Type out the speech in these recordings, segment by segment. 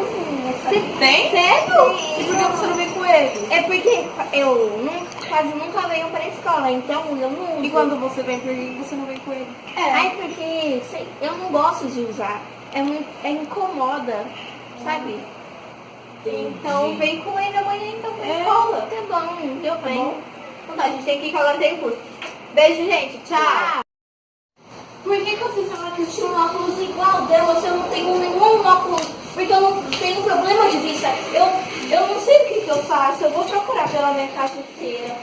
igualzinho. Você tem? Sério? E por que você não vem com ele? É porque eu quase nunca venho pra escola, então eu não uso. E quando você vem por aí, você não vem com ele? Ai, porque eu não gosto de usar. É incomoda, sabe? Então vem com ele amanhã então pra escola. Tá bom, eu venho. Então tá, a gente tem que ir que agora tem o curso. Beijo, gente. Tchau. Por que vocês falaram que eu tinha um óculos igual dela se eu não tenho nenhum óculos? Porque eu não tenho problema de vista. Eu não sei o que eu faço. Eu vou procurar pela minha casa inteira.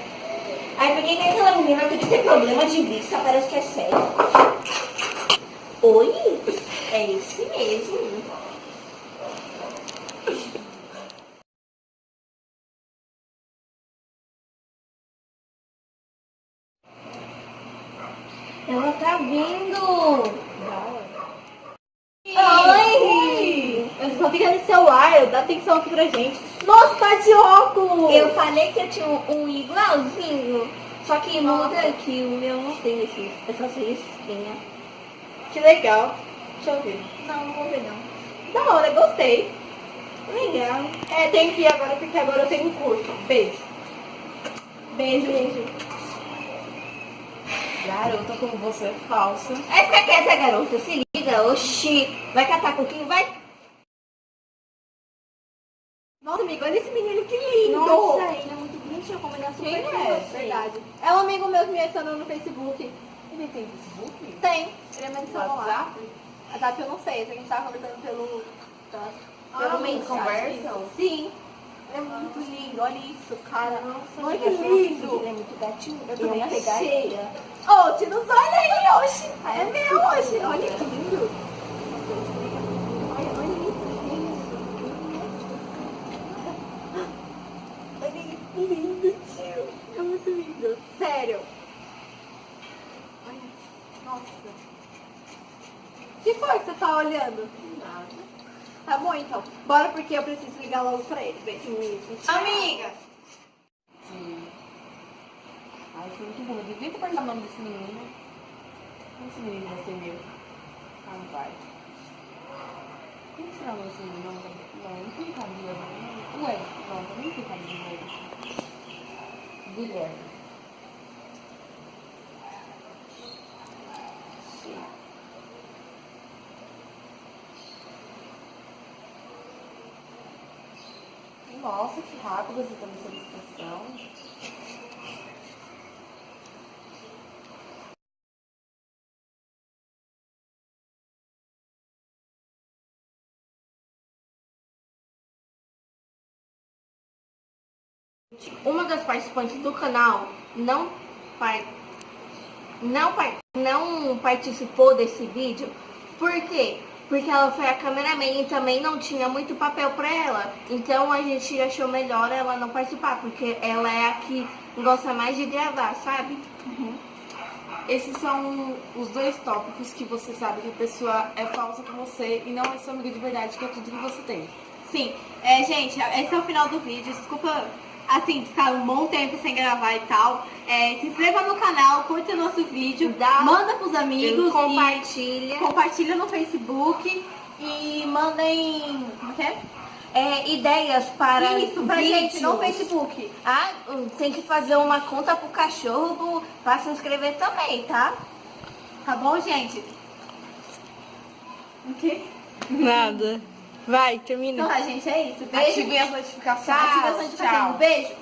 Aí por que aquela menina que tem problema de vista? Parece que é sério. Oi? É esse mesmo. Ela tá vindo. Oi! Eu só fica no celular, dá atenção aqui pra gente. Nossa, tá de óculos! Eu falei que eu tinha um igualzinho. Só que muda que o meu não tem essas risquinhas. Que legal. Deixa eu ver. Não vou ver não. Da hora, gostei. Legal. É, tenho que ir agora porque agora eu tenho um curso. Beijo. Beijo. Garota, como você é falsa. Aí fica quieta, garota. Se liga. Oxi. Vai catar coquinho? Vai. Nossa, amigo, olha esse menino, que lindo! Nossa, ele é muito bonitinho. Como ele é super Quem com é? você. Verdade. É um amigo meu que me adicionou no Facebook. Ele tem Facebook? Tem. Ele me adicionou lá. WhatsApp? WhatsApp eu não sei, a gente tava conversando pelo... Pelo mensagem. conversam? Sim. Ele é muito lindo, olha isso, cara. Nossa, Olha que ele é lindo. Ele é muito gatinho. Eu Ele também é pegar achei. ele. Ô, tira os olhos aí, oxi. É meu, oxi. Olha que lindo. Olha que lindo, tio. É muito lindo. Sério. Olha. Nossa. O que foi que você tá olhando? Nada. Tá bom, então. Bora porque eu preciso ligar logo pra ele. Beijo. Amiga. Sim. Ai, foi muito bom. Eu devia ter perguntado o nome desse menino. Esse menino vai ser meu. Ah, não vai. Como será o nome desse menino? Não tem cara de Leandro. Ué, não, também não tem cara de Leandro. Guilherme. Nossa, que rápido você tá nessa solicitação. Uma das participantes do canal não participou desse vídeo. Por quê? Porque ela foi a cameraman e também não tinha muito papel pra ela. Então a gente achou melhor ela não participar, porque ela é a que gosta mais de gravar, sabe? Esses são os dois tópicos que você sabe que a pessoa é falsa com você e não é sua amiga de verdade, que é tudo que você tem. Sim, gente, esse é o final do vídeo. Desculpa, assim, ficar um bom tempo sem gravar e tal. Se inscreva no canal, curta nosso vídeo, manda pros amigos, compartilha no Facebook e mandem, como que é? Ideias para Isso, pra vídeos. gente no Facebook. Ah, tem que fazer uma conta pro cachorro pra se inscrever também, tá? Tá bom, gente? O quê? Nada. Vai, termina. Então tá, gente, é isso. Beijo. Ativem as notificações. Ativa as notificações. Tchau. Beijo.